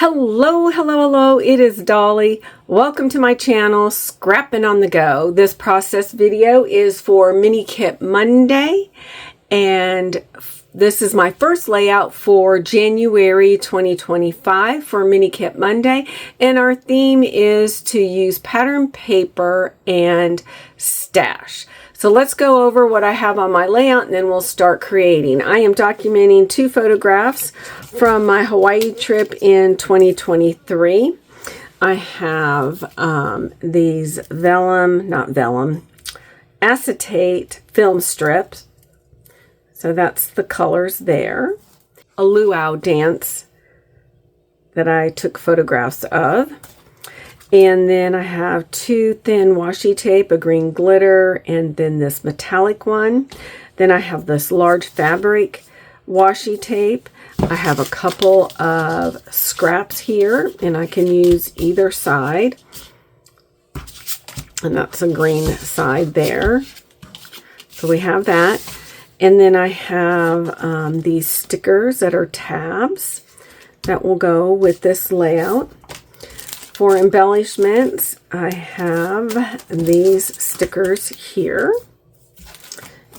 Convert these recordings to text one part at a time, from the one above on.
Hello, hello, hello. It is Dolly. Welcome to my channel, Scrapping on the Go. This process video is for Mini Kit Monday, and this is my first layout for January 2025 for Mini Kit Monday, and our theme is to use pattern paper and stash. So let's go over what I have on my layout and then we'll start creating. I am documenting 2 photographs from my Hawaii trip in 2023. I have these acetate film strips. So that's the colors there. A luau dance that I took photographs of. And then I have 2 thin washi tape, a green glitter, and then this metallic one. Then I have this large fabric washi tape. I have a couple of scraps here, and I can use either side. And that's a green side there. So we have that. And then I have these stickers that are tabs that will go with this layout. For embellishments, I have these stickers here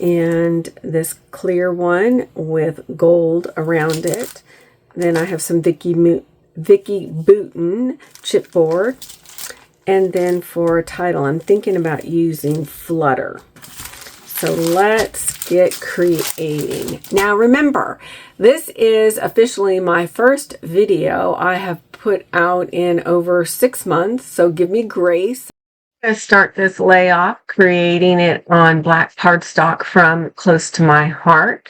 and this clear one with gold around it. Then I have some Vicky Bouton chipboard. And then for a title, I'm thinking about using Flutter. So let's get creating. Now remember, this is officially my first video I have put out in over 6 months, so give me grace. I'm going to start this layoff, creating it on black cardstock from Close to My Heart.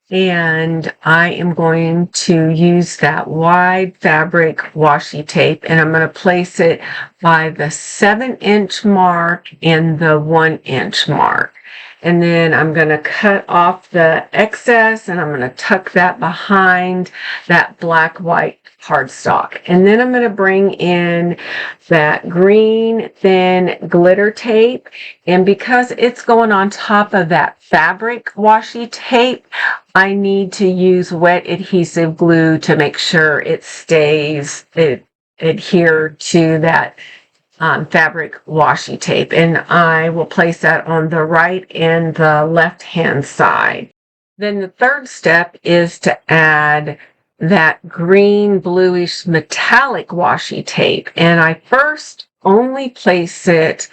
And I am going to use that wide fabric washi tape, and I'm going to place it by the 7-inch mark and the 1-inch mark. And then I'm going to cut off the excess and I'm going to tuck that behind that black-white cardstock. And then I'm going to bring in that green thin glitter tape. And because it's going on top of that fabric washi tape, I need to use wet adhesive glue to make sure it stays adhere to that fabric washi tape, and I will place that on the right and the left hand side. Then the third step is to add that green bluish metallic washi tape, and I first only place it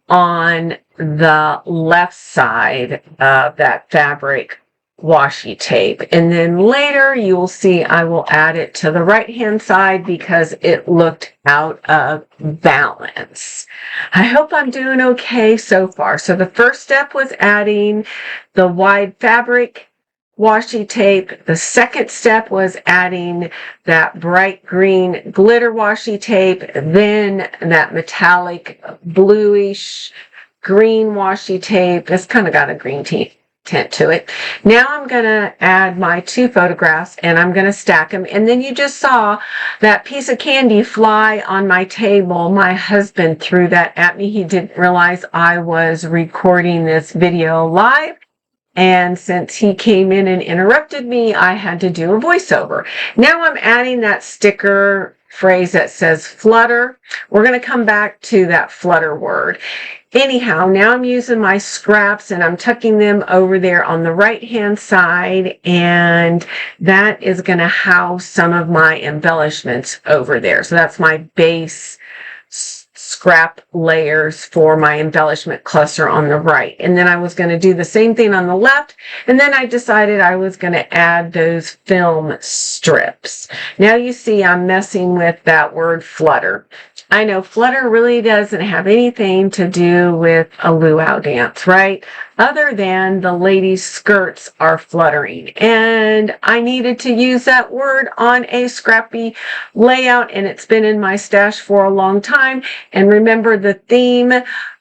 on the left side of that fabric washi tape, and then later you will see I will add it to the right hand side because it looked out of balance. I hope I'm doing okay so far. So the first step was adding the wide fabric washi tape. The second step was adding that bright green glitter washi tape, then that metallic bluish green washi tape. It's kind of got a green tint to it. Now I'm going to add my 2 photographs and I'm going to stack them. And then you just saw that piece of candy fly on my table. My husband threw that at me. He didn't realize I was recording this video live. And since he came in and interrupted me, I had to do a voiceover. Now I'm adding that sticker phrase that says flutter. We're going to come back to that flutter word. Anyhow, now I'm using my scraps and I'm tucking them over there on the right hand side, and that is going to house some of my embellishments over there. So that's my base scrap layers for my embellishment cluster on the right. And then I was going to do the same thing on the left, and then I decided I was going to add those film strips. Now you see I'm messing with that word flutter. I know flutter really doesn't have anything to do with a luau dance, right? Other than the ladies' skirts are fluttering. And I needed to use that word on a scrappy layout, and it's been in my stash for a long time. And remember, the theme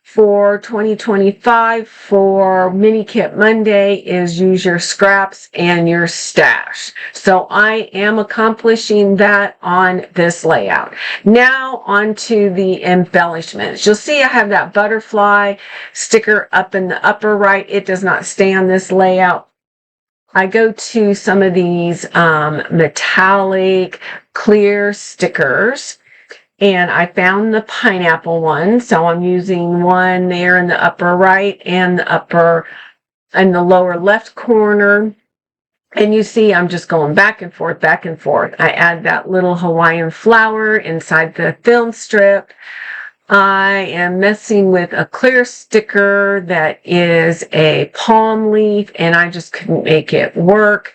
for 2025 for Mini Kit Monday is use your scraps and your stash. So I am accomplishing that on this layout. Now onto the embellishments. You'll see I have that butterfly sticker up in the upper right. It does not stay on this layout I go to some of these metallic clear stickers, and I found the pineapple one, so I'm using one there in the upper right and the lower left corner. And you see I'm just going back and forth, back and forth. I add that little Hawaiian flower inside the film strip. I am messing with a clear sticker that is a palm leaf, and I just couldn't make it work.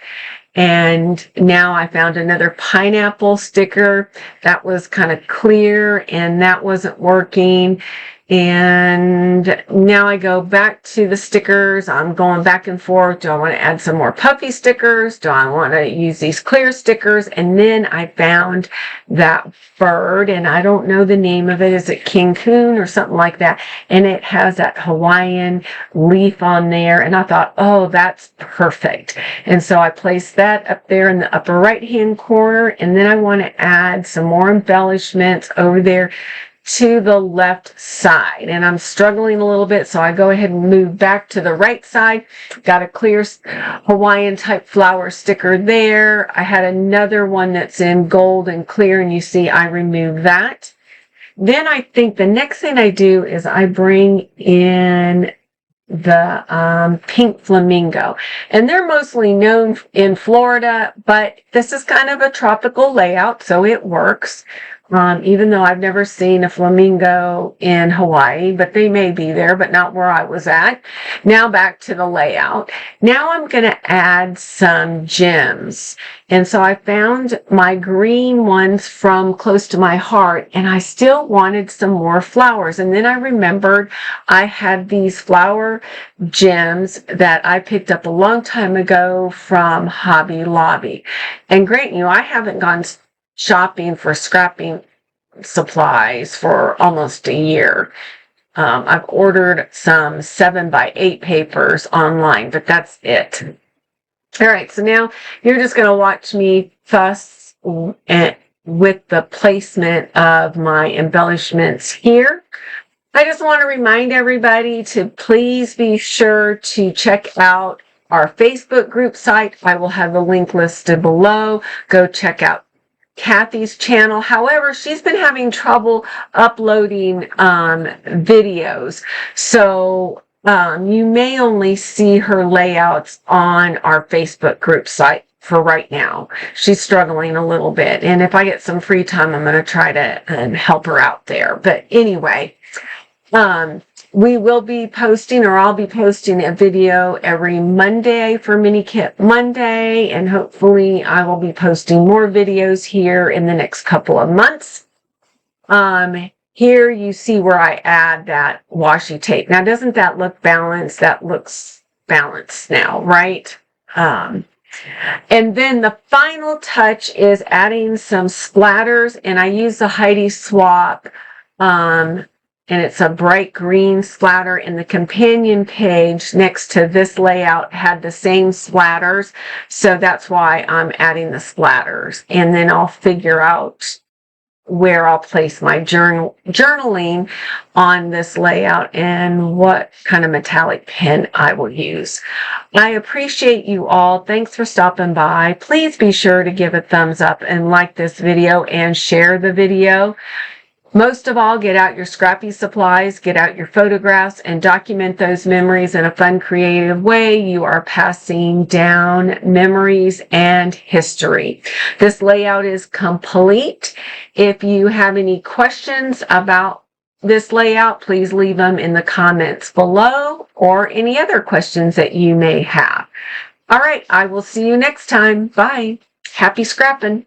And now I found another pineapple sticker that was kind of clear, and that wasn't working. And now I go back to the stickers. I'm going back and forth. Do I want to add some more puffy stickers? Do I want to use these clear stickers? And then I found that bird, and I don't know the name of it. Is it King Coon or something like that? And it has that Hawaiian leaf on there. And I thought, oh, that's perfect. And so I placed that up there in the upper right-hand corner. And then I want to add some more embellishments over there to the left side, and I'm struggling a little bit, so I go ahead and move back to the right side. Got a clear Hawaiian type flower sticker there. I had another one that's in gold and clear, and you see I remove that. Then I think the next thing I do is I bring in the pink flamingo, and they're mostly known in Florida, but this is kind of a tropical layout, so it works. Even though I've never seen a flamingo in Hawaii, but they may be there, but not where I was at. Now back to the layout. Now I'm going to add some gems. And so I found my green ones from Close to My Heart, and I still wanted some more flowers. And then I remembered I had these flower gems that I picked up a long time ago from Hobby Lobby. And grant you, I haven't gone shopping for scrapping supplies for almost a year. I've ordered some 7x8 papers online, but that's it. All right, so now you're just going to watch me fuss with the placement of my embellishments here. I just want to remind everybody to please be sure to check out our Facebook group site. I will have the link listed below. Go check out Kathy's channel. However, she's been having trouble uploading videos, so you may only see her layouts on our Facebook group site for right now. She's struggling a little bit, and if I get some free time, I'm going to try to help her out there. But anyway, we will be posting, or I'll be posting a video every Monday for Mini Kit Monday, and hopefully I will be posting more videos here in the next couple of months. Here you see where I add that washi tape. Now, doesn't that look balanced? That looks balanced now, right? And then the final touch is adding some splatters, and I use the Heidi Swap and it's a bright green splatter, and the companion page next to this layout had the same splatters, so that's why I'm adding the splatters. And then I'll figure out where I'll place my journaling on this layout and what kind of metallic pen I will use. I appreciate you all. Thanks for stopping by. Please be sure to give a thumbs up and like this video and share the video. Most of all, get out your scrappy supplies, get out your photographs, and document those memories in a fun, creative way. You are passing down memories and history. This layout is complete. If you have any questions about this layout, please leave them in the comments below, or any other questions that you may have. All right, I will see you next time. Bye. Happy scrapping.